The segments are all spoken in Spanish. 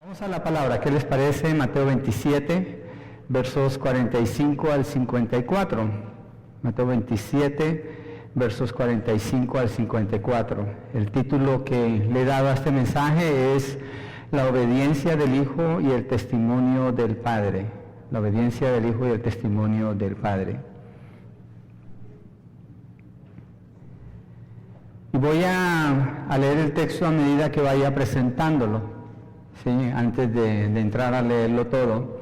Vamos a la palabra, ¿qué les parece? Mateo 27, versos 45 al 54. Mateo 27, versos 45 al 54. El título que le he dado a este mensaje es La obediencia del Hijo y el testimonio del Padre. La obediencia del Hijo y el testimonio del Padre. Y voy a leer el texto a medida que vaya presentándolo. Sí, antes de entrar a leerlo todo,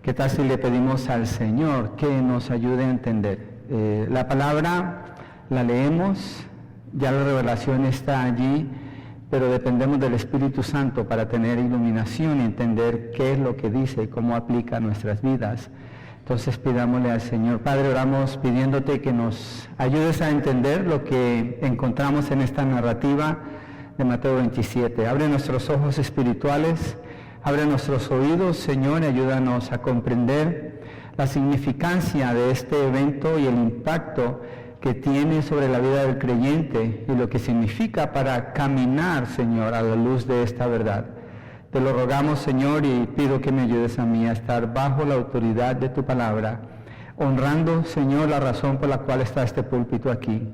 ¿qué tal si le pedimos al Señor que nos ayude a entender? La palabra la leemos, ya la revelación está allí, pero dependemos del Espíritu Santo para tener iluminación y entender qué es lo que dice y cómo aplica a nuestras vidas. Entonces pidámosle al Señor. Padre, oramos pidiéndote que nos ayudes a entender lo que encontramos en esta narrativa de Mateo 27. Abre nuestros ojos espirituales, abre nuestros oídos, Señor, y ayúdanos a comprender la significancia de este evento y el impacto que tiene sobre la vida del creyente y lo que significa para caminar, Señor, a la luz de esta verdad. Te lo rogamos, Señor, y pido que me ayudes a mí a estar bajo la autoridad de tu palabra, honrando, Señor, la razón por la cual está este púlpito aquí,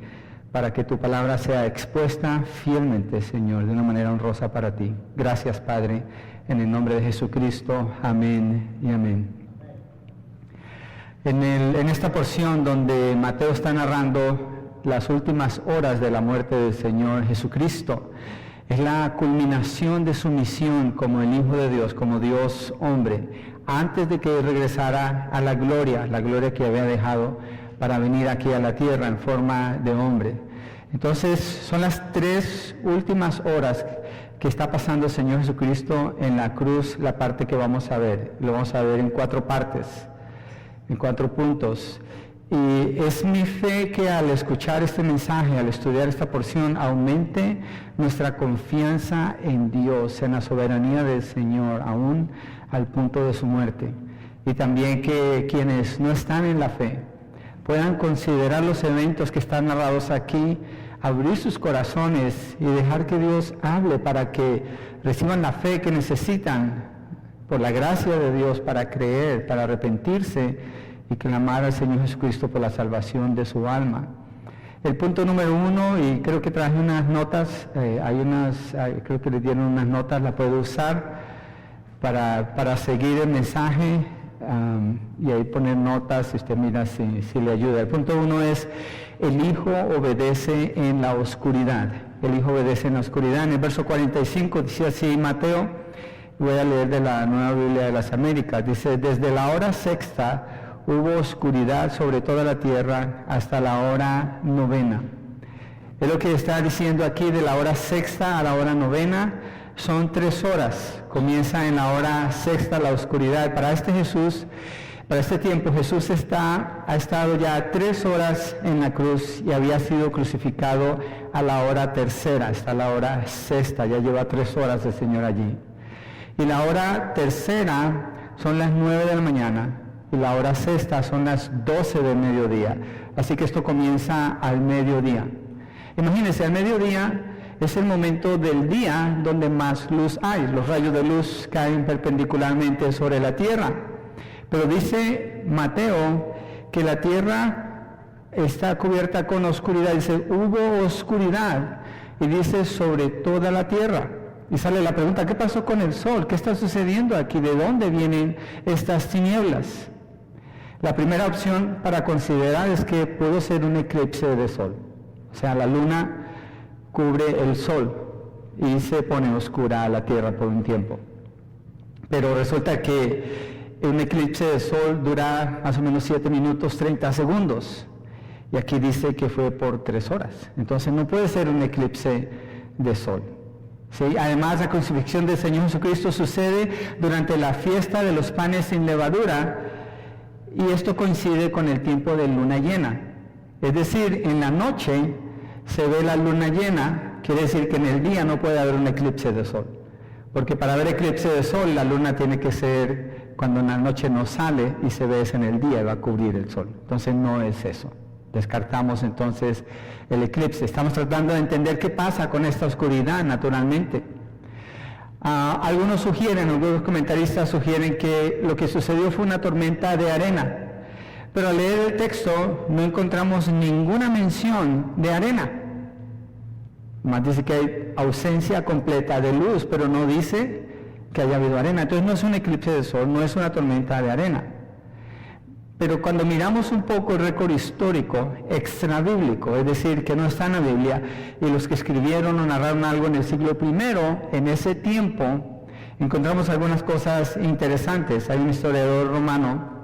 para que tu palabra sea expuesta fielmente, Señor, de una manera honrosa para ti. Gracias, Padre, en el nombre de Jesucristo. Amén y amén. En esta porción donde Mateo está narrando las últimas horas de la muerte del Señor Jesucristo, es la culminación de su misión como el Hijo de Dios, como Dios hombre, antes de que regresara a la gloria que había dejado para venir aquí a la tierra en forma de hombre. Entonces, son las 3 últimas horas que está pasando el Señor Jesucristo en la cruz, la parte que vamos a ver. Lo vamos a ver en 4 partes, en 4 puntos. Y es mi fe que al escuchar este mensaje, al estudiar esta porción, aumente nuestra confianza en Dios, en la soberanía del Señor, aún al punto de su muerte. Y también que quienes no están en la fe puedan considerar los eventos que están narrados aquí, abrir sus corazones y dejar que Dios hable para que reciban la fe que necesitan por la gracia de Dios para creer, para arrepentirse y clamar al Señor Jesucristo por la salvación de su alma. El punto número 1, y creo que traje unas notas, creo que le dieron unas notas, la puedo usar para seguir el mensaje. Y ahí poner notas, si usted mira si le ayuda. El punto 1 es, el Hijo obedece en la oscuridad. El Hijo obedece en la oscuridad. En el verso 45 dice así Mateo, voy a leer de la Nueva Biblia de las Américas, dice, desde la hora 6ª hubo oscuridad sobre toda la tierra hasta la hora 9ª. Es lo que está diciendo aquí, de la hora 6ª a la hora 9ª. Son 3 horas, comienza en la hora 6ª la oscuridad. Para este tiempo Jesús ha estado ya 3 horas en la cruz y había sido crucificado a la hora 3ª, hasta la hora 6ª, ya lleva 3 horas el Señor allí. Y la hora 3ª son las 9 de la mañana y la hora 6ª son las 12 del mediodía. Así que esto comienza al mediodía. Imagínense, al mediodía es el momento del día donde más luz hay. Los rayos de luz caen perpendicularmente sobre la tierra. Pero dice Mateo que la tierra está cubierta con oscuridad. Dice, hubo oscuridad. Y dice, sobre toda la tierra. Y sale la pregunta, ¿qué pasó con el sol? ¿Qué está sucediendo aquí? ¿De dónde vienen estas tinieblas? La primera opción para considerar es que pudo ser un eclipse de sol. O sea, la luna cubre el sol y se pone oscura a la tierra por un tiempo. Pero resulta que un eclipse de sol dura más o menos 7 minutos 30 segundos. Y aquí dice que fue por 3 horas. Entonces no puede ser un eclipse de sol. ¿Sí? Además, la crucifixión del Señor Jesucristo sucede durante la fiesta de los panes sin levadura. Y esto coincide con el tiempo de luna llena. Es decir, en la noche se ve la luna llena, quiere decir que en el día no puede haber un eclipse de sol. Porque para ver eclipse de sol, la luna tiene que ser cuando en la noche no sale y se ve en el día y va a cubrir el sol. Entonces no es eso. Descartamos entonces el eclipse. Estamos tratando de entender qué pasa con esta oscuridad naturalmente. Algunos comentaristas sugieren que lo que sucedió fue una tormenta de arena. Pero al leer el texto no encontramos ninguna mención de arena. Más dice que hay ausencia completa de luz, pero no dice que haya habido arena. Entonces no es un eclipse de sol, no es una tormenta de arena. Pero cuando miramos un poco el récord histórico extrabíblico, es decir, que no está en la Biblia, y los que escribieron o narraron algo en el siglo I, en ese tiempo, encontramos algunas cosas interesantes. Hay un historiador romano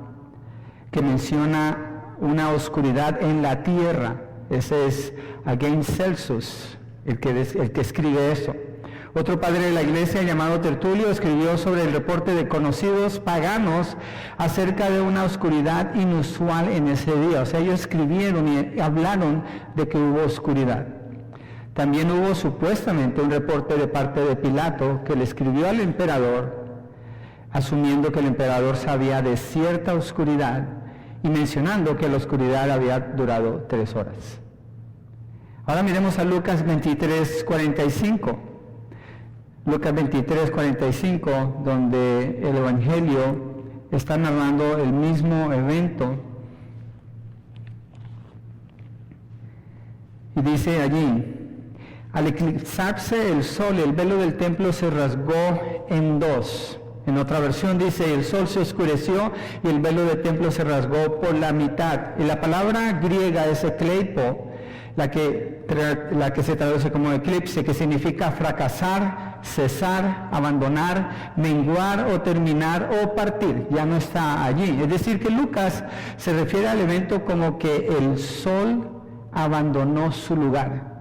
que menciona una oscuridad en la tierra. Ese es Against Celsus, el que escribe eso. Otro padre de la iglesia llamado Tertulio escribió sobre el reporte de conocidos paganos acerca de una oscuridad inusual en ese día. O sea, ellos escribieron y hablaron de que hubo oscuridad. También hubo supuestamente un reporte de parte de Pilato que le escribió al emperador, asumiendo que el emperador sabía de cierta oscuridad y mencionando que la oscuridad había durado 3 horas. Ahora miremos a Lucas 23:45. Lucas 23:45, donde el Evangelio está narrando el mismo evento. Y dice allí: al eclipsarse el sol, el velo del templo se rasgó en 2. En otra versión dice: el sol se oscureció y el velo del templo se rasgó por la mitad. Y la palabra griega es ekleipo, la que se traduce como eclipse, que significa fracasar, cesar, abandonar, menguar o terminar o partir. Ya no está allí. Es decir, que Lucas se refiere al evento como que el sol abandonó su lugar.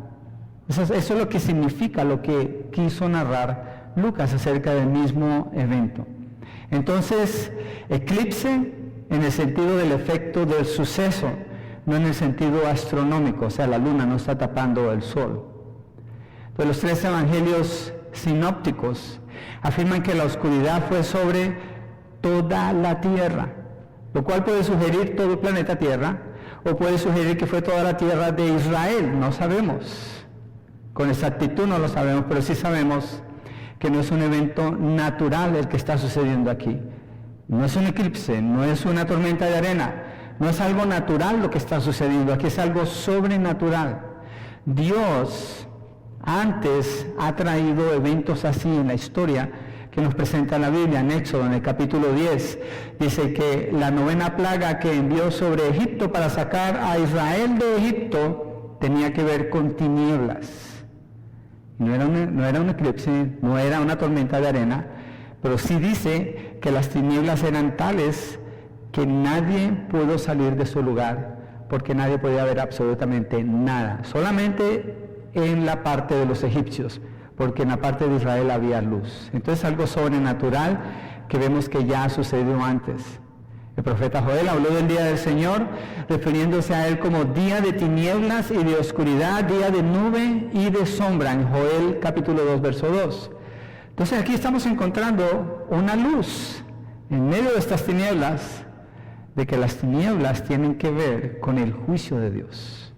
Eso es lo que significa lo que quiso narrar Lucas acerca del mismo evento. Entonces, eclipse en el sentido del efecto del suceso, no en el sentido astronómico, o sea, la luna no está tapando el sol. Entonces, los 3 evangelios sinópticos afirman que la oscuridad fue sobre toda la tierra, lo cual puede sugerir todo el planeta Tierra, o puede sugerir que fue toda la tierra de Israel, no sabemos. Con exactitud no lo sabemos, pero sí sabemos que no es un evento natural el que está sucediendo aquí. No es un eclipse, no es una tormenta de arena, no es algo natural lo que está sucediendo aquí, es algo sobrenatural. Dios antes ha traído eventos así en la historia que nos presenta la Biblia. En Éxodo, en el capítulo 10, dice que la 9ª plaga que envió sobre Egipto para sacar a Israel de Egipto tenía que ver con tinieblas. No era un eclipse, no era una tormenta de arena, pero sí dice que las tinieblas eran tales que nadie pudo salir de su lugar, porque nadie podía ver absolutamente nada, solamente en la parte de los egipcios, porque en la parte de Israel había luz. Entonces algo sobrenatural que vemos que ya sucedió antes. El profeta Joel habló del día del Señor, refiriéndose a él como día de tinieblas y de oscuridad, día de nube y de sombra, en Joel capítulo 2, verso 2. Entonces aquí estamos encontrando una luz en medio de estas tinieblas, de que las tinieblas tienen que ver con el juicio de Dios.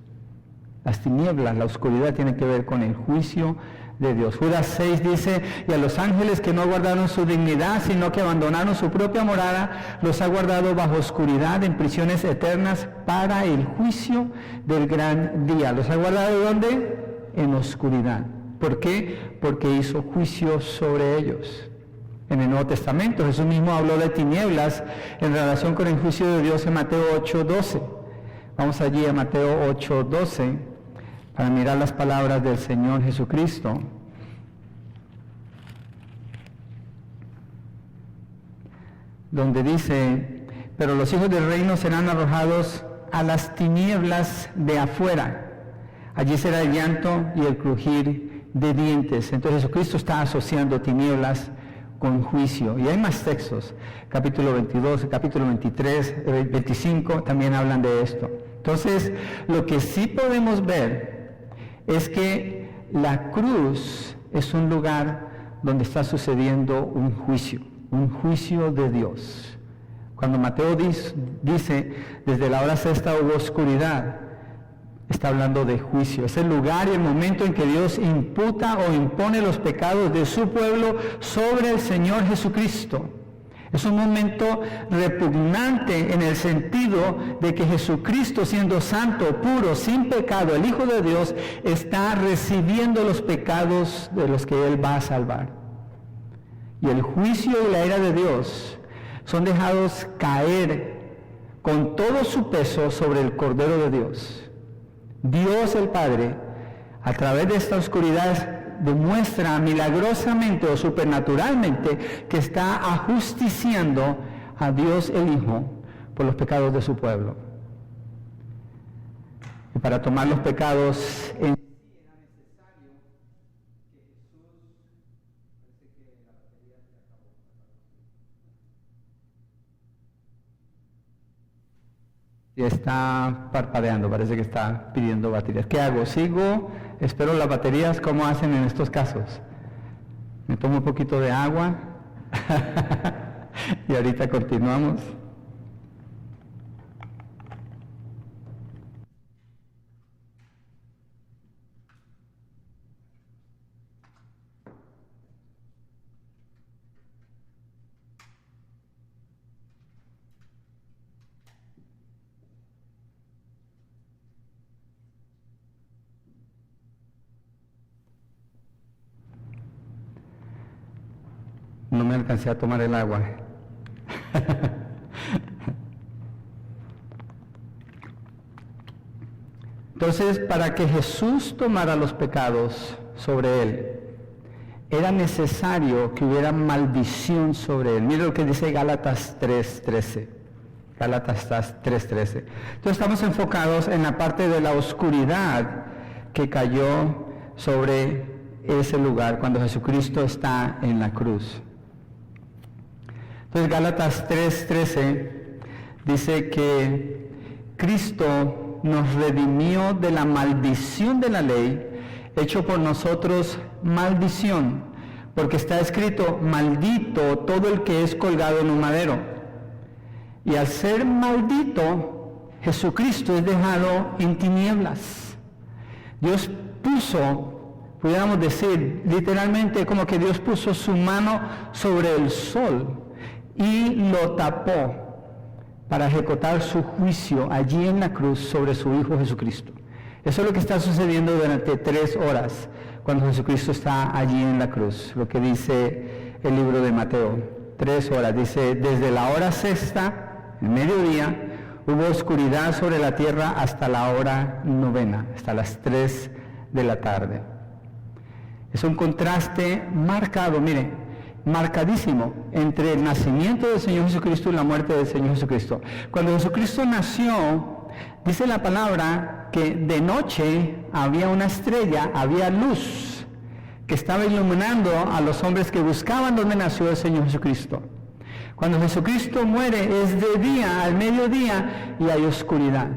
Las tinieblas, la oscuridad tienen que ver con el juicio de Dios. Judas 6 dice: y a los ángeles que no guardaron su dignidad, sino que abandonaron su propia morada, los ha guardado bajo oscuridad en prisiones eternas para el juicio del gran día. ¿Los ha guardado dónde? En oscuridad. ¿Por qué? Porque hizo juicio sobre ellos. En el Nuevo Testamento Jesús mismo habló de tinieblas en relación con el juicio de Dios en Mateo 8:12. Vamos allí a Mateo 8:12 para mirar las palabras del Señor Jesucristo. Donde dice: pero los hijos del reino serán arrojados a las tinieblas de afuera. Allí será el llanto y el crujir de dientes. Entonces Jesucristo está asociando tinieblas con juicio. Y hay más textos, capítulo 22, capítulo 23, 25, también hablan de esto. Entonces, lo que sí podemos ver es que la cruz es un lugar donde está sucediendo un juicio de Dios. Cuando Mateo dice, desde la hora sexta hubo oscuridad, está hablando de juicio. Es el lugar y el momento en que Dios imputa o impone los pecados de su pueblo sobre el Señor Jesucristo. Es un momento repugnante en el sentido de que Jesucristo, siendo santo, puro, sin pecado, el Hijo de Dios, está recibiendo los pecados de los que Él va a salvar. Y el juicio y la ira de Dios son dejados caer con todo su peso sobre el Cordero de Dios. Dios el Padre, a través de esta oscuridad, demuestra milagrosamente o supernaturalmente que está ajusticiando a Dios el Hijo por los pecados de su pueblo. Y para tomar los pecados en y está parpadeando, parece que está pidiendo baterías. ¿Qué hago? ¿Sigo? ¿Espero las baterías? ¿Cómo hacen en estos casos? Me tomo un poquito de agua y ahorita continuamos. No me alcancé a tomar el agua. Entonces, para que Jesús tomara los pecados sobre él, era necesario que hubiera maldición sobre él. Mira lo que dice Gálatas 3:13. Gálatas 3:13. Entonces estamos enfocados en la parte de la oscuridad que cayó sobre ese lugar cuando Jesucristo está en la cruz. Entonces Gálatas 3:13 dice que Cristo nos redimió de la maldición de la ley, hecho por nosotros maldición, porque está escrito, maldito todo el que es colgado en un madero. Y al ser maldito, Jesucristo es dejado en tinieblas. Dios puso, pudiéramos decir, literalmente como que Dios puso su mano sobre el sol y lo tapó para ejecutar su juicio allí en la cruz sobre su Hijo Jesucristo. Eso es lo que está sucediendo durante 3 horas cuando Jesucristo está allí en la cruz, lo que dice el libro de Mateo. 3 horas, dice, desde la hora sexta, el mediodía, hubo oscuridad sobre la tierra hasta la hora novena, hasta las 3 de la tarde. Es un contraste marcado, mire, marcadísimo entre el nacimiento del Señor Jesucristo y la muerte del Señor Jesucristo. Cuando Jesucristo nació, dice la palabra que de noche había una estrella, había luz que estaba iluminando a los hombres que buscaban donde nació el Señor Jesucristo. Cuando Jesucristo muere es de día, al mediodía, y hay oscuridad,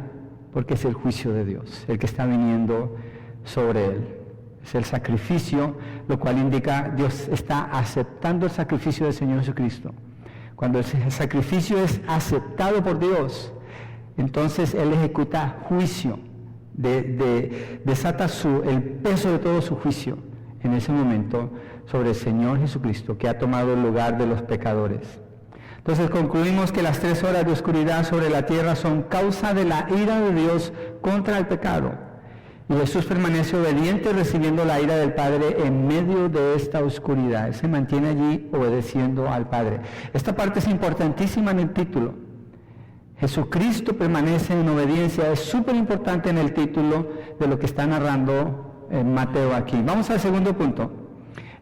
porque es el juicio de Dios, el que está viniendo sobre él. Es el sacrificio, lo cual indica Dios está aceptando el sacrificio del Señor Jesucristo. Cuando el sacrificio es aceptado por Dios, entonces Él ejecuta juicio, desata el peso de todo su juicio en ese momento sobre el Señor Jesucristo, que ha tomado el lugar de los pecadores. Entonces concluimos que las 3 horas de oscuridad sobre la tierra son causa de la ira de Dios contra el pecado. Y Jesús permanece obediente recibiendo la ira del Padre en medio de esta oscuridad. Él se mantiene allí obedeciendo al Padre. Esta parte es importantísima en el título. Jesucristo permanece en obediencia. Es súper importante en el título de lo que está narrando Mateo aquí. Vamos al segundo punto.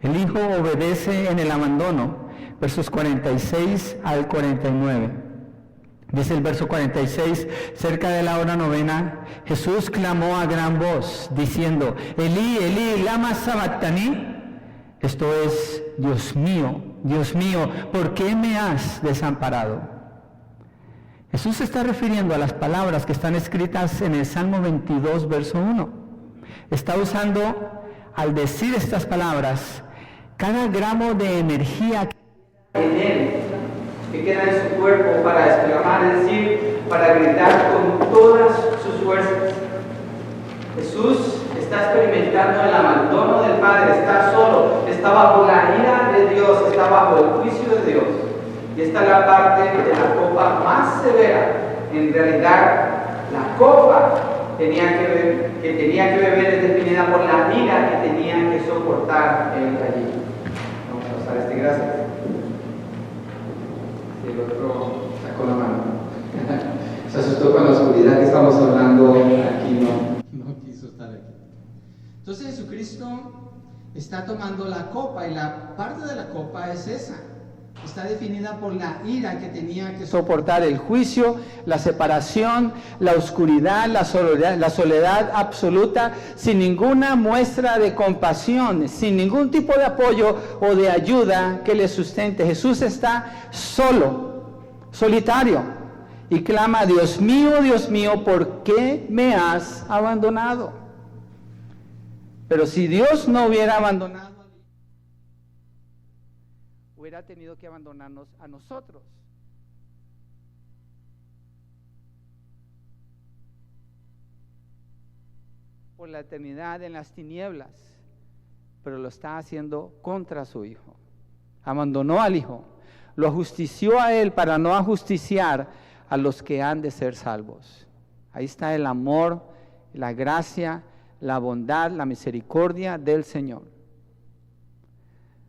El Hijo obedece en el abandono. Versos 46 al 49. Dice el verso 46, cerca de la hora novena, Jesús clamó a gran voz, diciendo, Elí, Elí, lama sabactani. Esto es, Dios mío, ¿por qué me has desamparado? Jesús se está refiriendo a las palabras que están escritas en el Salmo 22, verso 1. Está usando, al decir estas palabras, cada gramo de energía en él, que queda en su cuerpo para exclamar, es decir, para gritar con todas sus fuerzas. Jesús está experimentando el abandono del Padre, está solo, está bajo la ira de Dios, está bajo el juicio de Dios. Y esta es la parte de la copa más severa. En realidad, la copa que tenía que beber es definida por la ira que tenía que soportar él allí. Vamos a usar este, gracias. El otro sacó la mano. Se asustó con la oscuridad que estamos hablando aquí, no quiso estar aquí. Entonces Jesucristo está tomando la copa y la parte de la copa es esa. Está definida por la ira que tenía que soportar, el juicio, la separación, la oscuridad, la soledad absoluta, sin ninguna muestra de compasión, sin ningún tipo de apoyo o de ayuda que le sustente. Jesús está solo, solitario, y clama: Dios mío, ¿por qué me has abandonado? Pero si Dios no hubiera abandonado, hubiera tenido que abandonarnos a nosotros. Por la eternidad en las tinieblas, pero lo está haciendo contra su Hijo. Abandonó al Hijo, lo ajustició a Él para no ajusticiar a los que han de ser salvos. Ahí está el amor, la gracia, la bondad, la misericordia del Señor.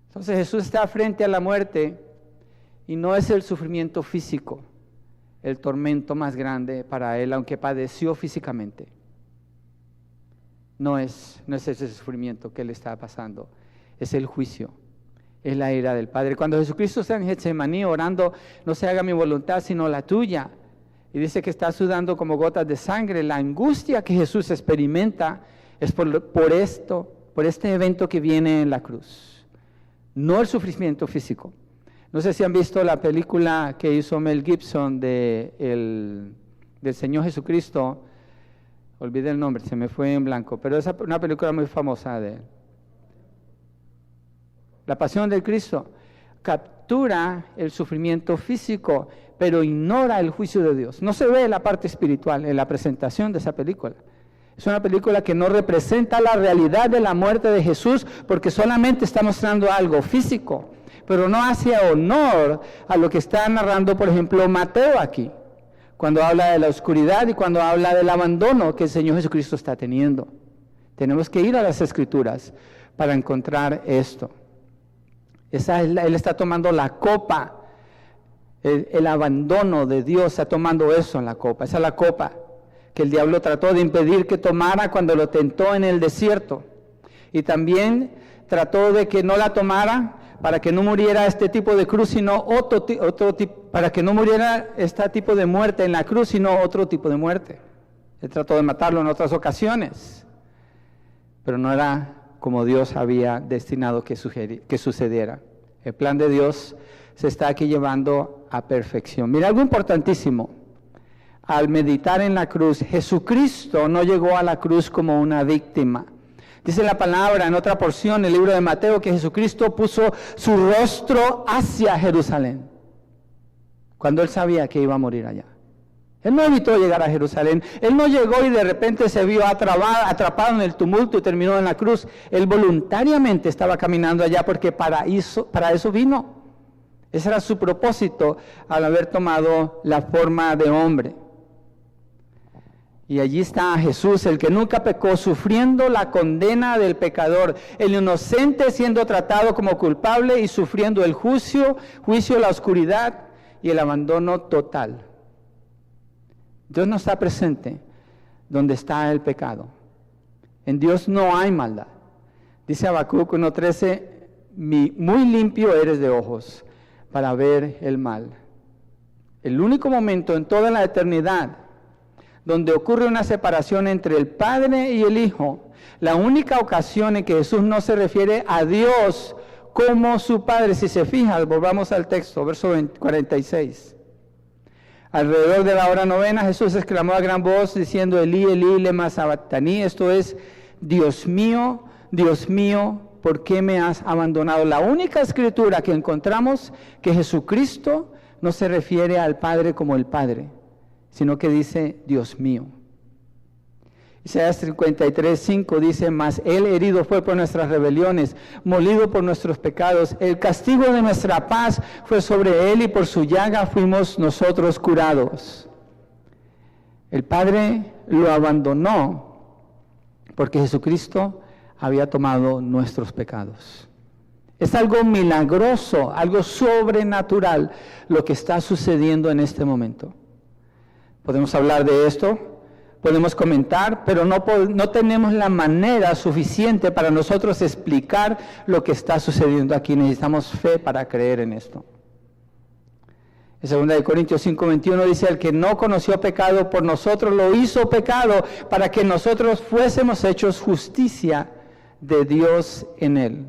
Entonces Jesús está frente a la muerte y no es el sufrimiento físico el tormento más grande para Él, aunque padeció físicamente. No es ese sufrimiento que Él está pasando, es el juicio, es la ira del Padre. Cuando Jesucristo está en Getsemaní orando: no se haga mi voluntad sino la tuya, y dice que está sudando como gotas de sangre, la angustia que Jesús experimenta es por este evento que viene en la cruz. No el sufrimiento físico. No sé si han visto la película que hizo Mel Gibson del Señor Jesucristo. Olvidé el nombre, se me fue en blanco, pero es una película muy famosa de él. La pasión del Cristo captura el sufrimiento físico, pero ignora el juicio de Dios. No se ve la parte espiritual en la presentación de esa película. Es una película que no representa la realidad de la muerte de Jesús, porque solamente está mostrando algo físico, pero no hace honor a lo que está narrando, por ejemplo, Mateo aquí, cuando habla de la oscuridad y cuando habla del abandono que el Señor Jesucristo está teniendo. Tenemos que ir a las Escrituras para encontrar esto. Él está tomando la copa, el abandono de Dios, está tomando eso en la copa. Esa es la copa que el diablo trató de impedir que tomara cuando lo tentó en el desierto. Y también trató de que no la tomara para que no muriera este tipo de cruz, sino otro tipo, para que no muriera este tipo de muerte en la cruz, sino otro tipo de muerte. Él trató de matarlo en otras ocasiones, pero no era como Dios había destinado que sucediera. El plan de Dios se está aquí llevando a perfección. Mira algo importantísimo. Al meditar en la cruz, Jesucristo no llegó a la cruz como una víctima. Dice la palabra en otra porción, el libro de Mateo, que Jesucristo puso su rostro hacia Jerusalén, cuando Él sabía que iba a morir allá. Él no evitó llegar a Jerusalén. Él no llegó y de repente se vio atrapado en el tumulto y terminó en la cruz. Él voluntariamente estaba caminando allá porque para eso vino. Ese era su propósito al haber tomado la forma de hombre. Y allí está Jesús, el que nunca pecó, sufriendo la condena del pecador, el inocente siendo tratado como culpable y sufriendo el juicio, la oscuridad y el abandono total. Dios no está presente donde está el pecado. En Dios no hay maldad. Dice Habacuc 1:13, muy limpio eres de ojos para ver el mal. El único momento en toda la eternidad donde ocurre una separación entre el Padre y el Hijo, la única ocasión en que Jesús no se refiere a Dios como su Padre. Si se fijan, volvamos al texto, verso 46. Alrededor de la hora novena, Jesús exclamó a gran voz diciendo: Elí, Elí, lema sabactani. Esto es: Dios mío, ¿por qué me has abandonado? La única escritura que encontramos que Jesucristo no se refiere al Padre como el Padre, sino que dice Dios mío. Isaías 53:5 dice, mas Él herido fue por nuestras rebeliones, molido por nuestros pecados. El castigo de nuestra paz fue sobre Él y por su llaga fuimos nosotros curados. El Padre lo abandonó porque Jesucristo había tomado nuestros pecados. Es algo milagroso, algo sobrenatural lo que está sucediendo en este momento. Podemos hablar de esto, podemos comentar, pero no tenemos la manera suficiente para nosotros explicar lo que está sucediendo aquí. Necesitamos fe para creer en esto. En 2 Corintios 5:21 dice, el que no conoció pecado por nosotros lo hizo pecado para que nosotros fuésemos hechos justicia de Dios en él.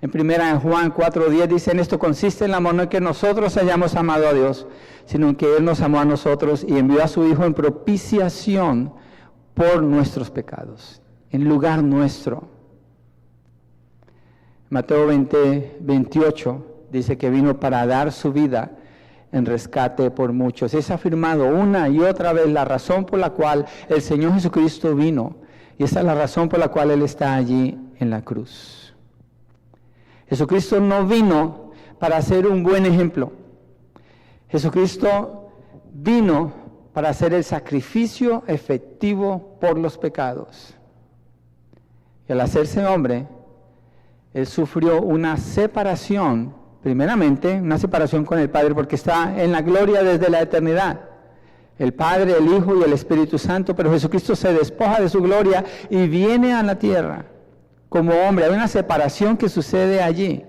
En 1 Juan 4:10 dice, en esto consiste el amor, no en que nosotros hayamos amado a Dios, sino en que Él nos amó a nosotros y envió a su Hijo en propiciación por nuestros pecados, en lugar nuestro. Mateo 20:28 dice que vino para dar su vida en rescate por muchos. Es afirmado una y otra vez la razón por la cual el Señor Jesucristo vino, y esa es la razón por la cual Él está allí en la cruz. Jesucristo no vino para ser un buen ejemplo. Jesucristo vino para hacer el sacrificio efectivo por los pecados. Y al hacerse hombre, Él sufrió una separación, primeramente, una separación con el Padre, porque está en la gloria desde la eternidad. El Padre, el Hijo y el Espíritu Santo, pero Jesucristo se despoja de su gloria y viene a la tierra como hombre. Hay una separación que sucede allí,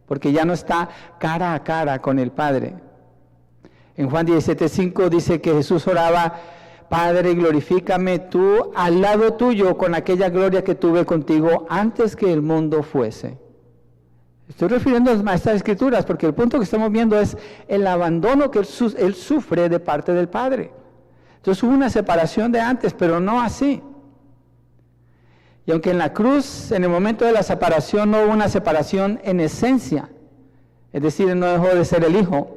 porque ya no está cara a cara con el Padre. En Juan 17:5 dice que Jesús oraba, Padre, glorifícame tú al lado tuyo con aquella gloria que tuve contigo antes que el mundo fuese. Estoy refiriendo a estas escrituras porque el punto que estamos viendo es el abandono que él sufre de parte del Padre. Entonces hubo una separación de antes, pero no así. Y aunque en la cruz, en el momento de la separación, no hubo una separación en esencia, es decir, Él no dejó de ser el Hijo,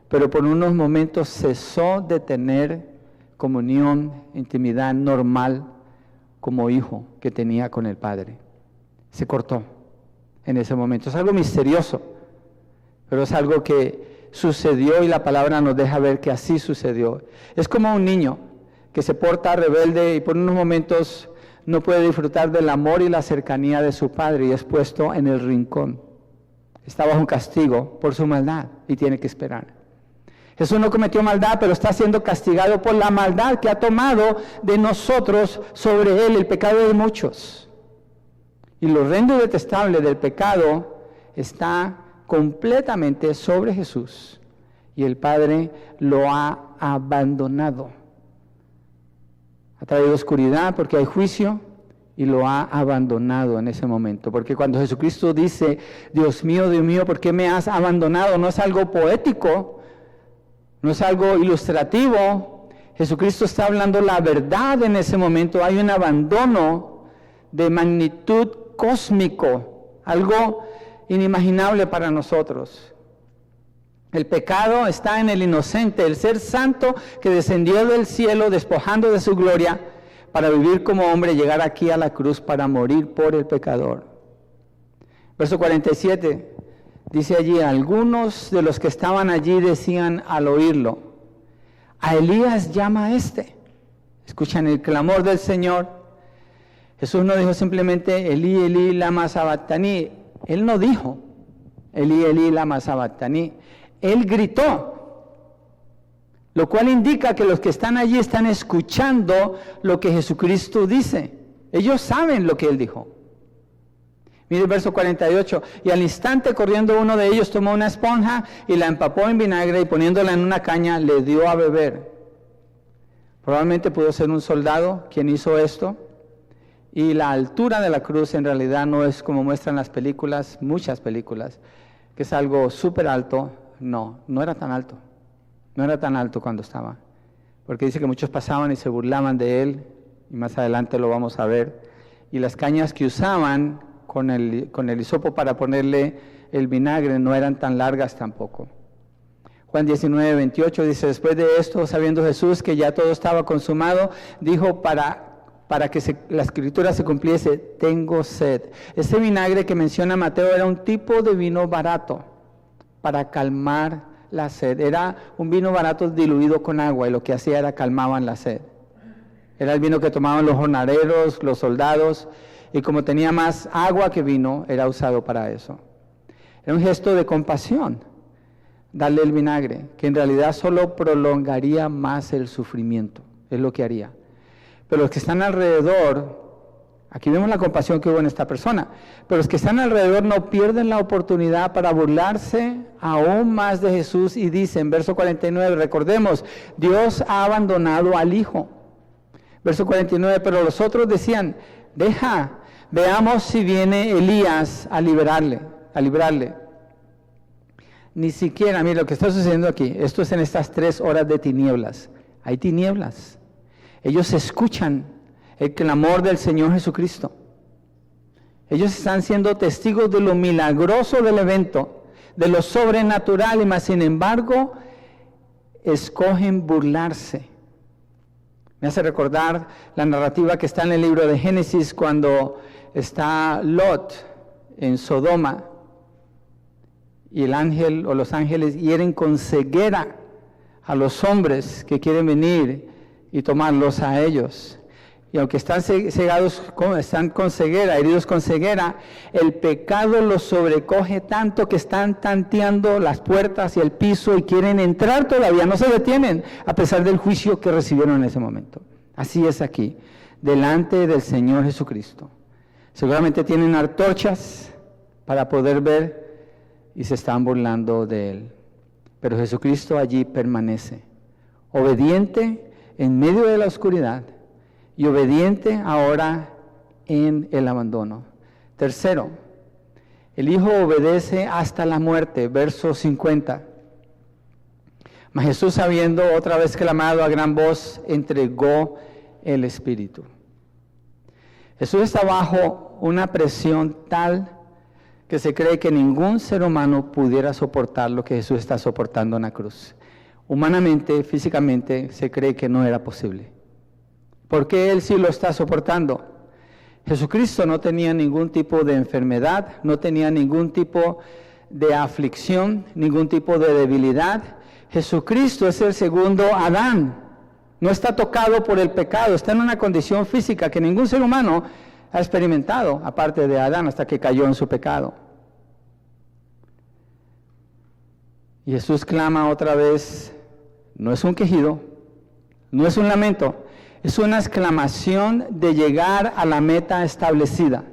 pero por unos momentos cesó de tener comunión, intimidad normal como hijo que tenía con el Padre. Se cortó en ese momento. Es algo misterioso, pero es algo que sucedió y la palabra nos deja ver que así sucedió. Es como un niño que se porta rebelde y por unos momentos no puede disfrutar del amor y la cercanía de su padre y es puesto en el rincón. Está bajo un castigo por su maldad y tiene que esperar. Jesús no cometió maldad, pero está siendo castigado por la maldad que ha tomado de nosotros sobre Él, el pecado de muchos. Y lo horrendo y detestable del pecado está completamente sobre Jesús. Y el Padre lo ha abandonado. Ha traído oscuridad porque hay juicio y lo ha abandonado en ese momento. Porque cuando Jesucristo dice, Dios mío, ¿por qué me has abandonado? No es algo poético, no es algo ilustrativo. Jesucristo está hablando la verdad en ese momento. Hay un abandono de magnitud cósmico, algo inimaginable para nosotros. El pecado está en el inocente, el ser santo que descendió del cielo despojando de su gloria para vivir como hombre, llegar aquí a la cruz para morir por el pecador. Verso 47, dice allí, algunos de los que estaban allí decían al oírlo, a Elías llama a este. Escuchan el clamor del Señor. Jesús no dijo simplemente, Elí, Elí, lama sabactani. Él no dijo, Elí, Elí, lama sabactani. Él gritó, lo cual indica que los que están allí están escuchando lo que Jesucristo dice. Ellos saben lo que Él dijo. Mire el verso 48, y al instante corriendo uno de ellos tomó una esponja y la empapó en vinagre y poniéndola en una caña le dio a beber. Probablemente pudo ser un soldado quien hizo esto. Y la altura de la cruz en realidad no es como muestran las películas, muchas películas, que es algo súper alto. No era tan alto. No era tan alto cuando estaba. Porque dice que muchos pasaban y se burlaban de él, y más adelante lo vamos a ver. Y las cañas que usaban con el hisopo para ponerle el vinagre no eran tan largas tampoco. Juan 19:28 dice, después de esto, sabiendo Jesús que ya todo estaba consumado, dijo, para para que la escritura se cumpliese, tengo sed. Ese vinagre que menciona Mateo era un tipo de vino barato para calmar la sed. Era un vino barato diluido con agua y lo que hacía era calmaban la sed. Era el vino que tomaban los jornaleros, los soldados, y como tenía más agua que vino, era usado para eso. Era un gesto de compasión, darle el vinagre, que en realidad solo prolongaría más el sufrimiento, es lo que haría. Pero los que están alrededor, aquí vemos la compasión que hubo en esta persona, pero los que están alrededor no pierden la oportunidad para burlarse aún más de Jesús y dicen, verso 49, recordemos, Dios ha abandonado al Hijo. Verso 49, pero los otros decían, veamos si viene Elías a librarle. Ni siquiera, mire lo que está sucediendo aquí, esto es en estas 3 horas de tinieblas, hay tinieblas. Ellos escuchan el clamor del Señor Jesucristo. Ellos están siendo testigos de lo milagroso del evento, de lo sobrenatural, y más sin embargo, escogen burlarse. Me hace recordar la narrativa que está en el libro de Génesis cuando está Lot en Sodoma y el ángel o los ángeles hieren con ceguera a los hombres que quieren venir y tomarlos a ellos. Y aunque están están con ceguera, heridos con ceguera, el pecado los sobrecoge tanto que están tanteando las puertas y el piso y quieren entrar todavía, no se detienen a pesar del juicio que recibieron en ese momento. Así es aquí, delante del Señor Jesucristo. Seguramente tienen antorchas para poder ver y se están burlando de Él. Pero Jesucristo allí permanece, obediente en medio de la oscuridad y obediente ahora en el abandono. Tercero, el Hijo obedece hasta la muerte, verso 50. Mas Jesús, habiendo otra vez clamado a gran voz, entregó el Espíritu. Jesús está bajo una presión tal que se cree que ningún ser humano pudiera soportar lo que Jesús está soportando en la cruz. Humanamente, físicamente, se cree que no era posible. ¿Por qué Él sí lo está soportando? Jesucristo no tenía ningún tipo de enfermedad, no tenía ningún tipo de aflicción, ningún tipo de debilidad. Jesucristo es el segundo Adán. No está tocado por el pecado, está en una condición física que ningún ser humano ha experimentado, aparte de Adán, hasta que cayó en su pecado. Y Jesús clama otra vez, no es un quejido, no es un lamento, es una exclamación de llegar a la meta establecida.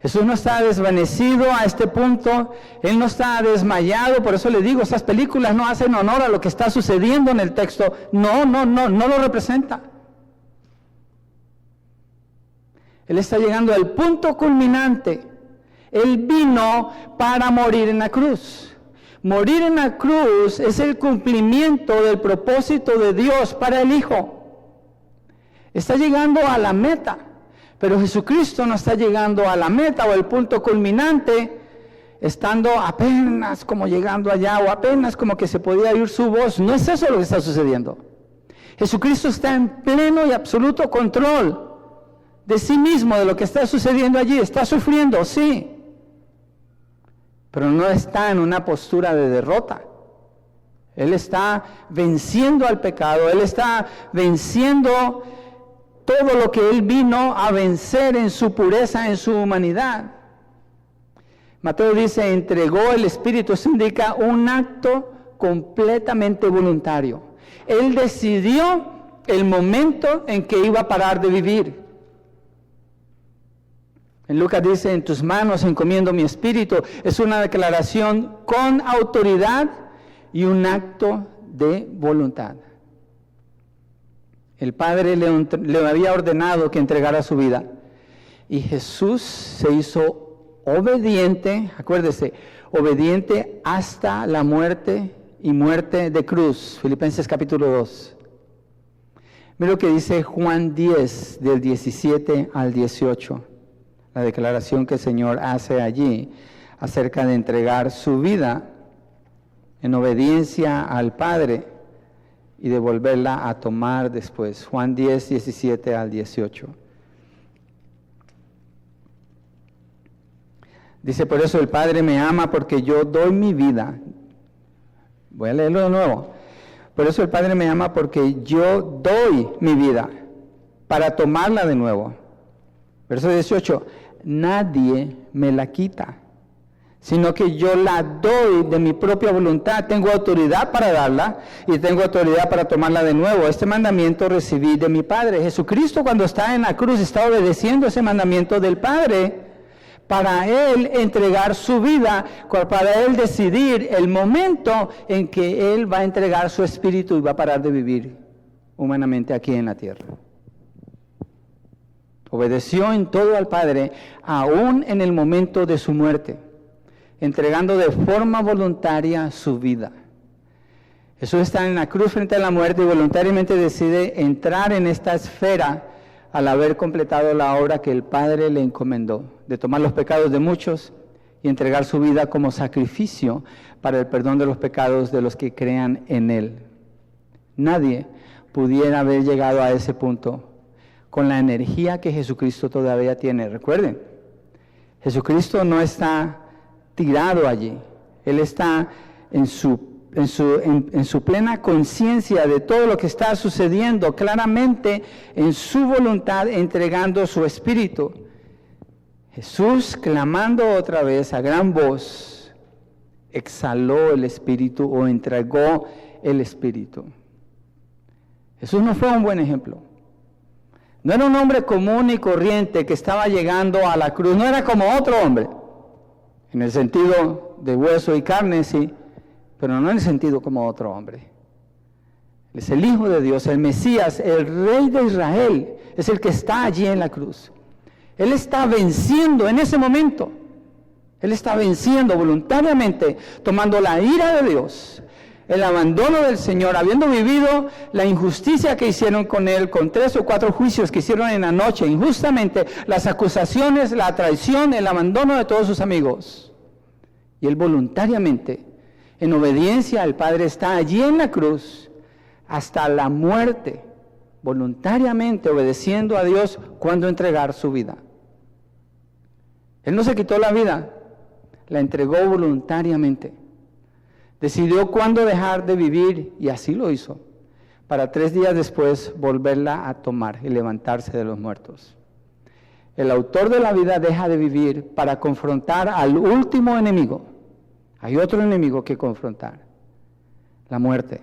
Jesús no está desvanecido a este punto, Él no está desmayado, por eso le digo, estas películas no hacen honor a lo que está sucediendo en el texto, no lo representa. Él está llegando al punto culminante, Él vino para morir en la cruz. Morir en la cruz es el cumplimiento del propósito de Dios para el Hijo. Está llegando a la meta, pero Jesucristo no está llegando a la meta o el punto culminante, estando apenas como llegando allá o apenas como que se podía oír su voz. No es eso lo que está sucediendo. Jesucristo está en pleno y absoluto control de sí mismo, de lo que está sucediendo allí. Está sufriendo, sí, pero no está en una postura de derrota. Él está venciendo al pecado, Él está venciendo todo lo que Él vino a vencer en su pureza, en su humanidad. Mateo dice, entregó el Espíritu. Eso indica un acto completamente voluntario. Él decidió el momento en que iba a parar de vivir. En Lucas dice, en tus manos encomiendo mi espíritu. Es una declaración con autoridad y un acto de voluntad. El Padre le había ordenado que entregara su vida. Y Jesús se hizo obediente, acuérdese, obediente hasta la muerte y muerte de cruz. Filipenses capítulo 2. Mira lo que dice Juan 10, del 17 al 18. La declaración que el Señor hace allí acerca de entregar su vida en obediencia al Padre y de volverla a tomar después. Juan 10, 17 al 18. Dice, por eso el Padre me ama porque yo doy mi vida. Voy a leerlo de nuevo. Por eso el Padre me ama porque yo doy mi vida para tomarla de nuevo. Verso 18, nadie me la quita, sino que yo la doy de mi propia voluntad. Tengo autoridad para darla y tengo autoridad para tomarla de nuevo. Este mandamiento recibí de mi Padre. Jesucristo, cuando está en la cruz, está obedeciendo ese mandamiento del Padre para Él entregar su vida, para Él decidir el momento en que Él va a entregar su espíritu y va a parar de vivir humanamente aquí en la tierra. Obedeció en todo al Padre, aún en el momento de su muerte, entregando de forma voluntaria su vida. Jesús está en la cruz frente a la muerte y voluntariamente decide entrar en esta esfera al haber completado la obra que el Padre le encomendó, de tomar los pecados de muchos y entregar su vida como sacrificio para el perdón de los pecados de los que crean en Él. Nadie pudiera haber llegado a ese punto con la energía que Jesucristo todavía tiene. Recuerden, Jesucristo no está tirado allí. Él está en su plena conciencia de todo lo que está sucediendo, claramente en su voluntad, entregando su espíritu. Jesús, clamando otra vez a gran voz, exhaló el espíritu o entregó el espíritu. Jesús no fue un buen ejemplo. No era un hombre común y corriente que estaba llegando a la cruz. No era como otro hombre, en el sentido de hueso y carne, sí, pero no en el sentido como otro hombre. Él es el Hijo de Dios, el Mesías, el Rey de Israel, es el que está allí en la cruz. Él está venciendo en ese momento. Él está venciendo voluntariamente, tomando la ira de Dios, el abandono del Señor, habiendo vivido la injusticia que hicieron con Él, con 3 o 4 juicios que hicieron en la noche, injustamente, las acusaciones, la traición, el abandono de todos sus amigos. Y Él voluntariamente, en obediencia al Padre, está allí en la cruz hasta la muerte, voluntariamente obedeciendo a Dios cuando entregar su vida. Él no se quitó la vida, la entregó voluntariamente. Decidió cuándo dejar de vivir y así lo hizo, para 3 días después volverla a tomar y levantarse de los muertos. El autor de la vida deja de vivir para confrontar al último enemigo. Hay otro enemigo que confrontar, la muerte.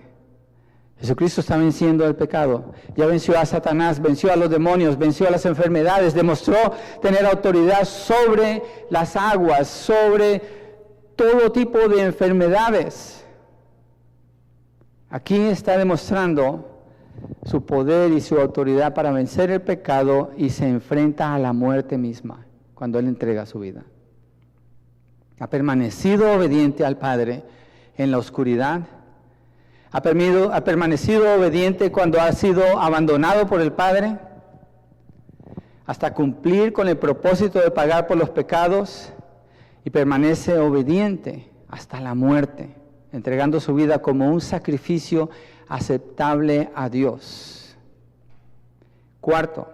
Jesucristo está venciendo el pecado. Ya venció a Satanás, venció a los demonios, venció a las enfermedades, demostró tener autoridad sobre las aguas, sobre todo tipo de enfermedades. Aquí está demostrando su poder y su autoridad para vencer el pecado y se enfrenta a la muerte misma cuando Él entrega su vida. Ha permanecido obediente al Padre en la oscuridad. Ha permanecido obediente cuando ha sido abandonado por el Padre, hasta cumplir con el propósito de pagar por los pecados, y permanece obediente hasta la muerte, entregando su vida como un sacrificio aceptable a Dios. 4,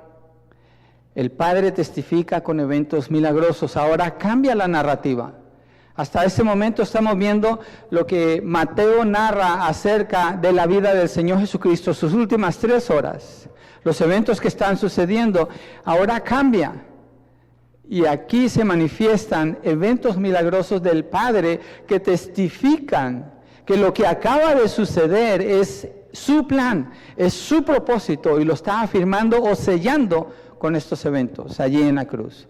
el Padre testifica con eventos milagrosos. Ahora cambia la narrativa. Hasta ese momento estamos viendo lo que Mateo narra acerca de la vida del Señor Jesucristo, sus últimas 3 horas, los eventos que están sucediendo. Ahora cambia. Y aquí se manifiestan eventos milagrosos del Padre que testifican que lo que acaba de suceder es su plan, es su propósito, y lo está afirmando o sellando con estos eventos allí en la cruz.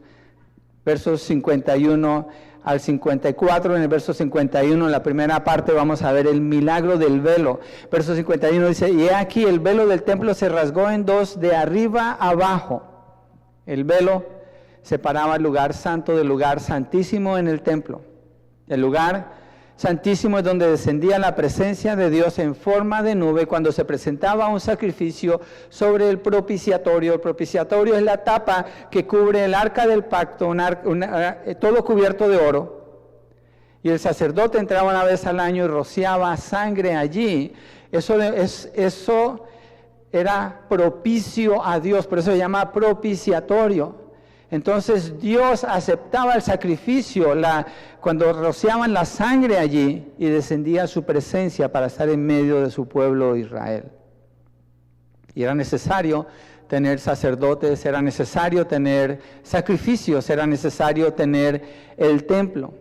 Versos 51 al 54, en el verso 51, en la primera parte, vamos a ver el milagro del velo. Verso 51 dice, y he aquí el velo del templo se rasgó en 2 de arriba a abajo. El velo separaba el lugar santo del lugar santísimo en el templo. El lugar santísimo es donde descendía la presencia de Dios en forma de nube cuando se presentaba un sacrificio sobre el propiciatorio. El propiciatorio es la tapa que cubre el arca del pacto, todo cubierto de oro. Y el sacerdote entraba una vez al año y rociaba sangre allí. Eso era propicio a Dios, por eso se llama propiciatorio. Entonces Dios aceptaba el sacrificio cuando rociaban la sangre allí y descendía su presencia para estar en medio de su pueblo Israel. Y era necesario tener sacerdotes, era necesario tener sacrificios, era necesario tener el templo.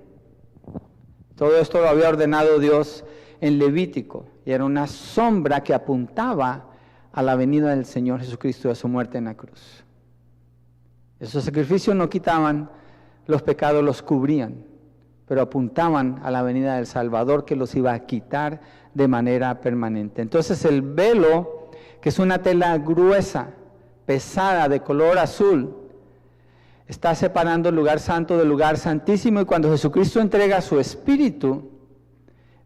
Todo esto lo había ordenado Dios en Levítico y era una sombra que apuntaba a la venida del Señor Jesucristo y a su muerte en la cruz. Esos sacrificios no quitaban los pecados, los cubrían, pero apuntaban a la venida del Salvador que los iba a quitar de manera permanente. Entonces el velo, que es una tela gruesa, pesada, de color azul, está separando el lugar santo del lugar santísimo, y cuando Jesucristo entrega su Espíritu,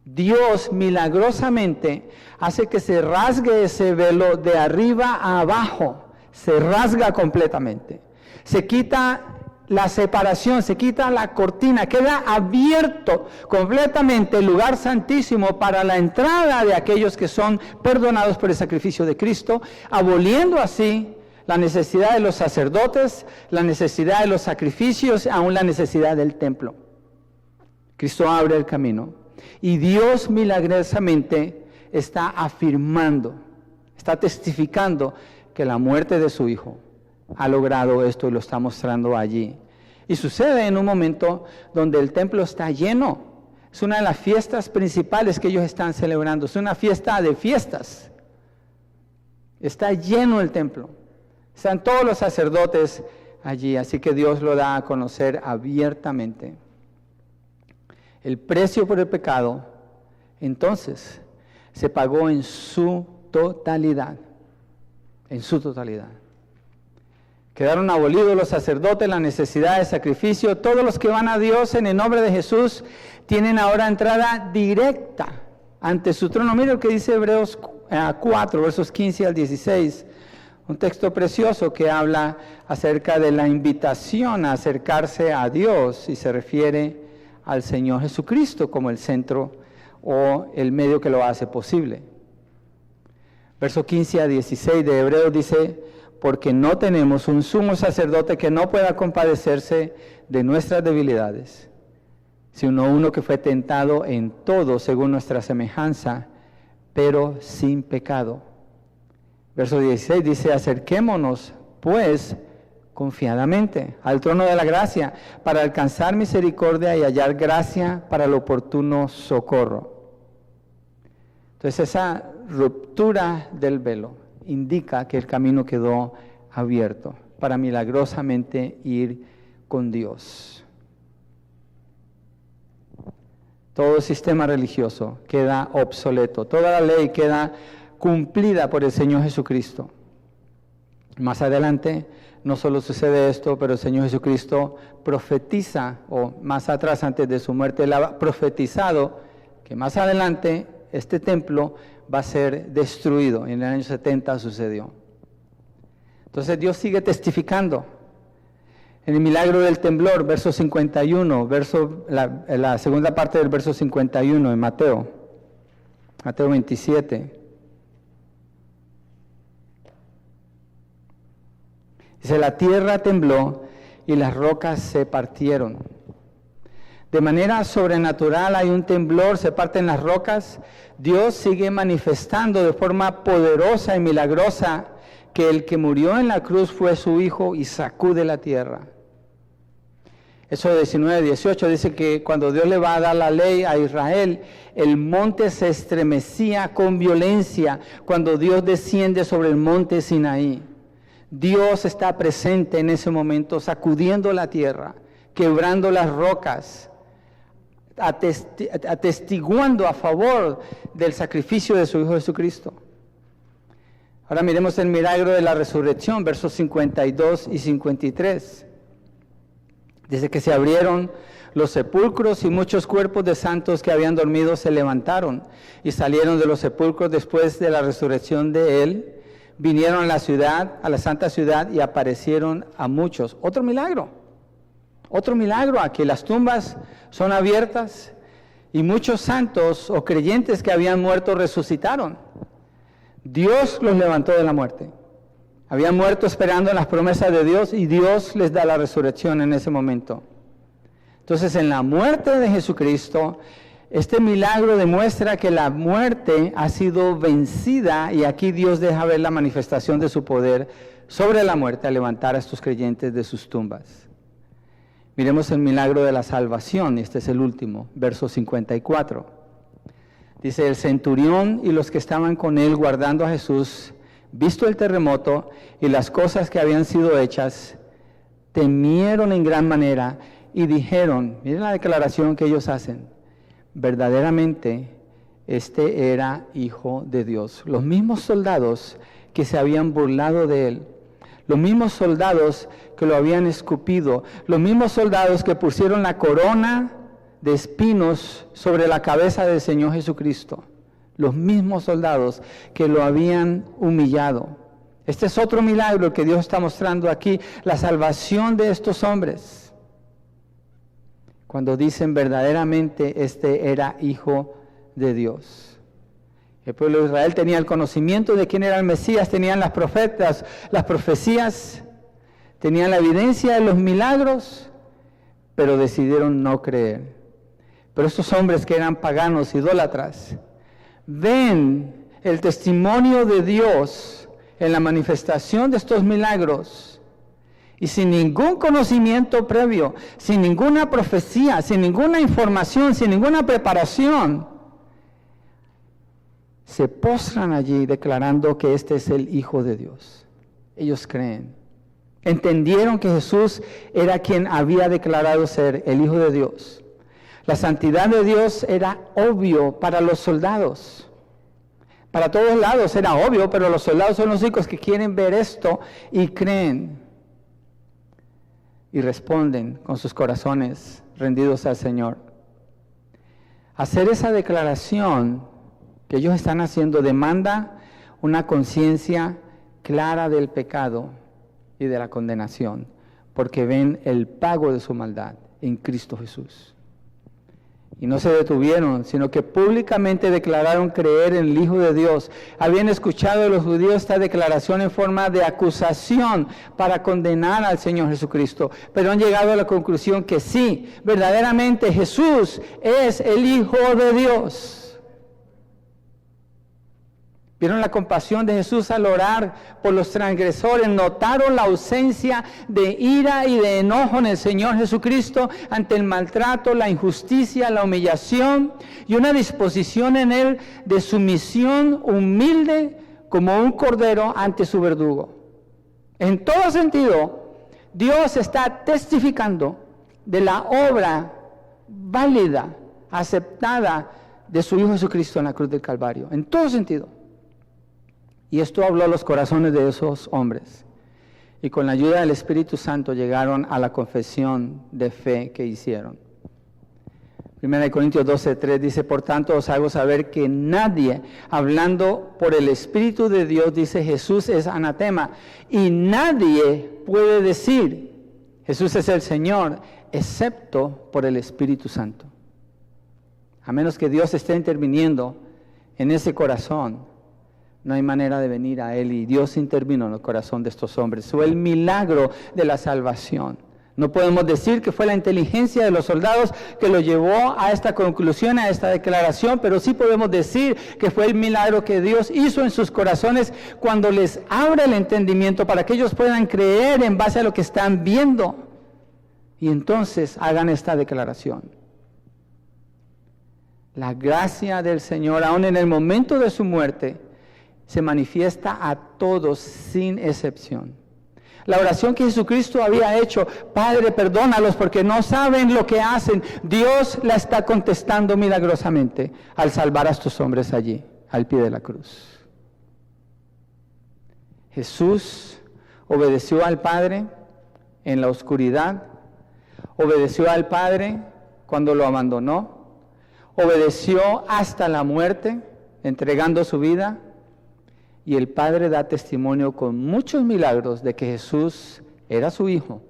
Dios milagrosamente hace que se rasgue ese velo de arriba a abajo, se rasga completamente. Se quita la separación, se quita la cortina, queda abierto completamente el lugar santísimo para la entrada de aquellos que son perdonados por el sacrificio de Cristo, aboliendo así la necesidad de los sacerdotes, la necesidad de los sacrificios, aún la necesidad del templo. Cristo abre el camino y Dios milagrosamente está afirmando, está testificando que la muerte de su Hijo ha logrado esto y lo está mostrando allí. Y sucede en un momento donde el templo está lleno. Es una de las fiestas principales que ellos están celebrando. Es una fiesta de fiestas. Está lleno el templo. Están todos los sacerdotes allí. Así que Dios lo da a conocer abiertamente. El precio por el pecado, entonces, se pagó en su totalidad. En su totalidad. Quedaron abolidos los sacerdotes, la necesidad de sacrificio. Todos los que van a Dios en el nombre de Jesús tienen ahora entrada directa ante su trono. Mira lo que dice Hebreos 4, versos 15 al 16. Un texto precioso que habla acerca de la invitación a acercarse a Dios y se refiere al Señor Jesucristo como el centro o el medio que lo hace posible. Verso 15 a 16 de Hebreos dice: porque no tenemos un sumo sacerdote que no pueda compadecerse de nuestras debilidades, sino uno que fue tentado en todo según nuestra semejanza, pero sin pecado. Verso 16 dice: acerquémonos, pues, confiadamente al trono de la gracia, para alcanzar misericordia y hallar gracia para el oportuno socorro. Entonces esa ruptura del velo indica que el camino quedó abierto para milagrosamente ir con Dios. Todo sistema religioso queda obsoleto, toda la ley queda cumplida por el Señor Jesucristo. Más adelante, no solo sucede esto, pero el Señor Jesucristo profetiza, o más atrás, antes de su muerte, él ha profetizado que más adelante este templo va a ser destruido. En el año 70 sucedió. Entonces Dios sigue testificando. En el milagro del temblor, verso 51, la segunda parte del verso 51 en Mateo 27. Dice: la tierra tembló y las rocas se partieron. De manera sobrenatural hay un temblor, se parten las rocas. Dios sigue manifestando de forma poderosa y milagrosa que el que murió en la cruz fue su Hijo y sacude la tierra. Éxodo 19:18 dice que cuando Dios le va a dar la ley a Israel, el monte se estremecía con violencia cuando Dios desciende sobre el monte Sinaí. Dios está presente en ese momento, sacudiendo la tierra, quebrando las rocas, atestiguando a favor del sacrificio de su Hijo Jesucristo. Ahora miremos el milagro de la resurrección, versos 52 y 53. Dice que se abrieron los sepulcros y muchos cuerpos de santos que habían dormido se levantaron y salieron de los sepulcros después de la resurrección de él. Vinieron a la ciudad, a la santa ciudad, y aparecieron a muchos. Otro milagro aquí. Las tumbas son abiertas y muchos santos o creyentes que habían muerto resucitaron. Dios los levantó de la muerte. Habían muerto esperando las promesas de Dios y Dios les da la resurrección en ese momento. Entonces, en la muerte de Jesucristo, este milagro demuestra que la muerte ha sido vencida y aquí Dios deja ver la manifestación de su poder sobre la muerte al levantar a estos creyentes de sus tumbas. Miremos el milagro de la salvación, este es el último, verso 54. Dice, el centurión y los que estaban con él guardando a Jesús, visto el terremoto y las cosas que habían sido hechas, temieron en gran manera y dijeron, miren la declaración que ellos hacen, verdaderamente este era Hijo de Dios. Los mismos soldados que se habían burlado de él, los mismos soldados que lo habían escupido, los mismos soldados que pusieron la corona de espinos sobre la cabeza del Señor Jesucristo, los mismos soldados que lo habían humillado. Este es otro milagro que Dios está mostrando aquí, la salvación de estos hombres. Cuando dicen verdaderamente este era Hijo de Dios. El pueblo de Israel tenía el conocimiento de quién era el Mesías, tenían las profetas, las profecías, tenían la evidencia de los milagros, pero decidieron no creer. Pero estos hombres que eran paganos, idólatras, ven el testimonio de Dios en la manifestación de estos milagros y sin ningún conocimiento previo, sin ninguna profecía, sin ninguna información, sin ninguna preparación, se postran allí declarando que este es el Hijo de Dios. Ellos creen. Entendieron que Jesús era quien había declarado ser el Hijo de Dios. La santidad de Dios era obvio para los soldados. Para todos lados era obvio, pero los soldados son los únicos que quieren ver esto y creen. Y responden con sus corazones rendidos al Señor. Hacer esa declaración que ellos están haciendo demanda una conciencia clara del pecado y de la condenación, porque ven el pago de su maldad en Cristo Jesús. Y no se detuvieron, sino que públicamente declararon creer en el Hijo de Dios. Habían escuchado de los judíos esta declaración en forma de acusación para condenar al Señor Jesucristo. Pero han llegado a la conclusión que sí, verdaderamente Jesús es el Hijo de Dios. Vieron la compasión de Jesús al orar por los transgresores, notaron la ausencia de ira y de enojo en el Señor Jesucristo ante el maltrato, la injusticia, la humillación y una disposición en Él de sumisión humilde como un cordero ante su verdugo. En todo sentido, Dios está testificando de la obra válida, aceptada de su Hijo Jesucristo en la cruz del Calvario, en todo sentido. Y esto habló a los corazones de esos hombres. Y con la ayuda del Espíritu Santo llegaron a la confesión de fe que hicieron. 1 Corintios 12:3 dice, por tanto os hago saber que nadie, hablando por el Espíritu de Dios, dice Jesús es anatema. Y nadie puede decir Jesús es el Señor, excepto por el Espíritu Santo. A menos que Dios esté interviniendo en ese corazón, no hay manera de venir a Él, y Dios intervino en el corazón de estos hombres. Fue el milagro de la salvación. No podemos decir que fue la inteligencia de los soldados que lo llevó a esta conclusión, a esta declaración, pero sí podemos decir que fue el milagro que Dios hizo en sus corazones cuando les abre el entendimiento para que ellos puedan creer en base a lo que están viendo. Y entonces hagan esta declaración. La gracia del Señor, aún en el momento de su muerte, se manifiesta a todos sin excepción. La oración que Jesucristo había hecho, Padre, perdónalos porque no saben lo que hacen, Dios la está contestando milagrosamente al salvar a estos hombres allí, al pie de la cruz. Jesús obedeció al Padre en la oscuridad, obedeció al Padre cuando lo abandonó, obedeció hasta la muerte, entregando su vida. Y el Padre da testimonio con muchos milagros de que Jesús era su Hijo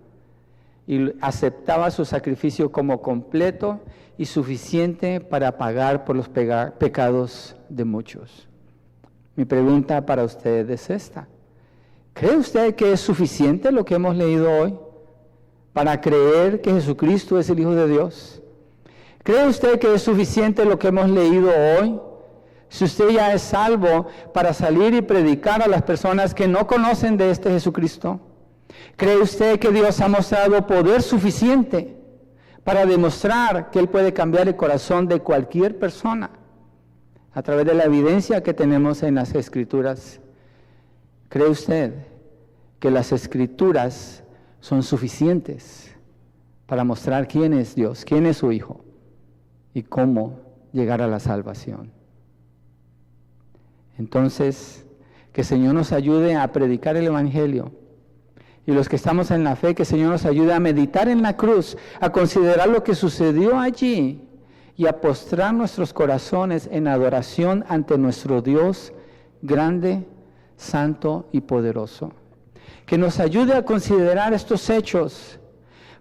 y aceptaba su sacrificio como completo y suficiente para pagar por los pecados de muchos. Mi pregunta para ustedes es esta: ¿Cree usted que es suficiente lo que hemos leído hoy para creer que Jesucristo es el Hijo de Dios? ¿Cree usted que es suficiente lo que hemos leído hoy? Si usted ya es salvo, para salir y predicar a las personas que no conocen de este Jesucristo. ¿Cree usted que Dios ha mostrado poder suficiente para demostrar que Él puede cambiar el corazón de cualquier persona a través de la evidencia que tenemos en las Escrituras? ¿Cree usted que las Escrituras son suficientes para mostrar quién es Dios, quién es su Hijo y cómo llegar a la salvación? Entonces, que el Señor nos ayude a predicar el Evangelio. Y los que estamos en la fe, que el Señor nos ayude a meditar en la cruz, a considerar lo que sucedió allí y a postrar nuestros corazones en adoración ante nuestro Dios grande, santo y poderoso. Que nos ayude a considerar estos hechos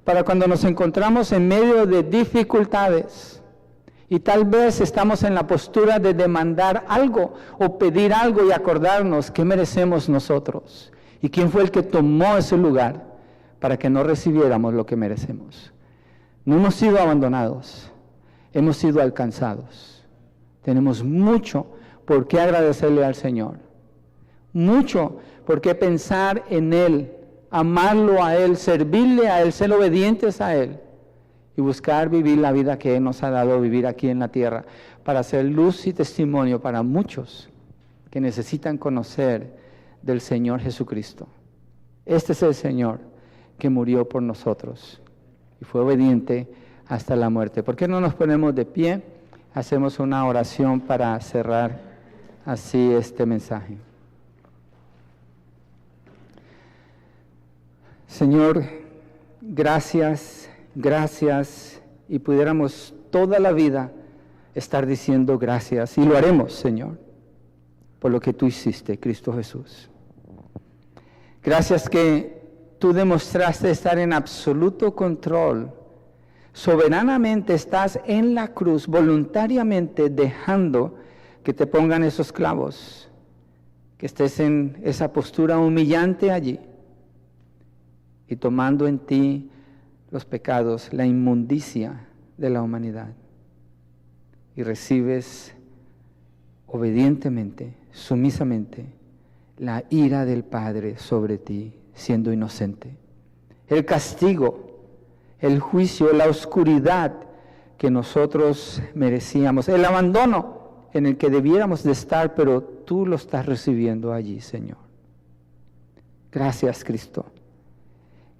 para cuando nos encontramos en medio de dificultades y tal vez estamos en la postura de demandar algo o pedir algo y acordarnos qué merecemos nosotros y quién fue el que tomó ese lugar para que no recibiéramos lo que merecemos. No hemos sido abandonados, hemos sido alcanzados. Tenemos mucho por qué agradecerle al Señor, mucho por qué pensar en Él, amarlo a Él, servirle a Él, ser obedientes a Él y buscar vivir la vida que Él nos ha dado vivir aquí en la tierra para ser luz y testimonio para muchos que necesitan conocer del Señor Jesucristo. Este es el Señor que murió por nosotros y fue obediente hasta la muerte. ¿Por qué no nos ponemos de pie? Hacemos una oración para cerrar así este mensaje. Señor, gracias, gracias, y pudiéramos toda la vida estar diciendo gracias, y lo haremos, Señor, por lo que tú hiciste, Cristo Jesús. Gracias que tú demostraste estar en absoluto control, soberanamente estás en la cruz, voluntariamente dejando que te pongan esos clavos, que estés en esa postura humillante allí, y tomando en ti los pecados, la inmundicia de la humanidad. Y recibes obedientemente, sumisamente, la ira del Padre sobre ti, siendo inocente. El castigo, el juicio, la oscuridad que nosotros merecíamos, el abandono en el que debiéramos de estar, pero tú lo estás recibiendo allí, Señor. Gracias, Cristo.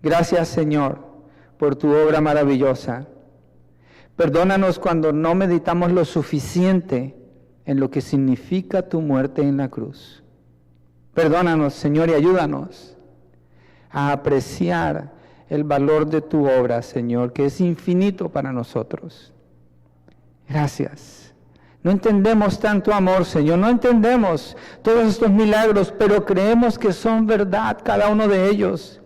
Gracias, Señor, por tu obra maravillosa. Perdónanos cuando no meditamos lo suficiente en lo que significa tu muerte en la cruz. Perdónanos, Señor, y ayúdanos a apreciar el valor de tu obra, Señor, que es infinito para nosotros. Gracias. No entendemos tanto amor, Señor, no entendemos todos estos milagros, pero creemos que son verdad cada uno de ellos.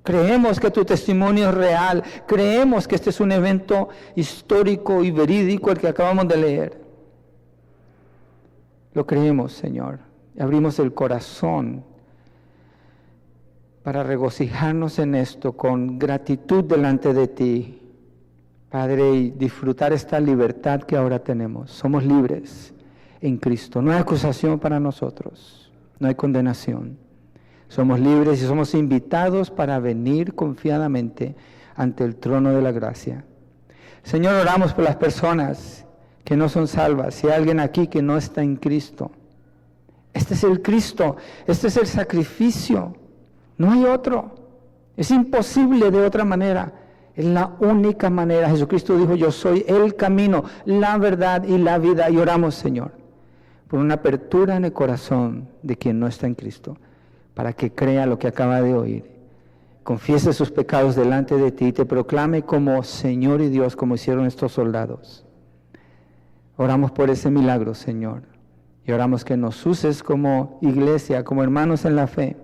Creemos que tu testimonio es real, creemos que este es un evento histórico y verídico el que acabamos de leer. Lo creemos, Señor, y abrimos el corazón para regocijarnos en esto con gratitud delante de ti, Padre, y disfrutar esta libertad que ahora tenemos. Somos libres en Cristo, no hay acusación para nosotros, no hay condenación. Somos libres y somos invitados para venir confiadamente ante el trono de la gracia. Señor, oramos por las personas que no son salvas. Si hay alguien aquí que no está en Cristo, este es el Cristo, este es el sacrificio. No hay otro. Es imposible de otra manera. Es la única manera. Jesucristo dijo, yo soy el camino, la verdad y la vida. Y oramos, Señor, por una apertura en el corazón de quien no está en Cristo, para que crea lo que acaba de oír, confiese sus pecados delante de ti y te proclame como Señor y Dios, como hicieron estos soldados. Oramos por ese milagro, Señor, y oramos que nos uses como iglesia, como hermanos en la fe,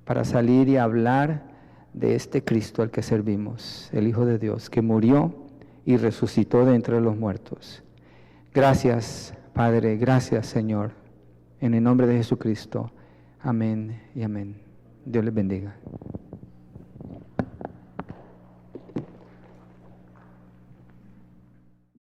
para salir y hablar de este Cristo al que servimos, el Hijo de Dios, que murió y resucitó de entre los muertos. Gracias, Padre, gracias, Señor, en el nombre de Jesucristo. Amén y amén. Dios les bendiga.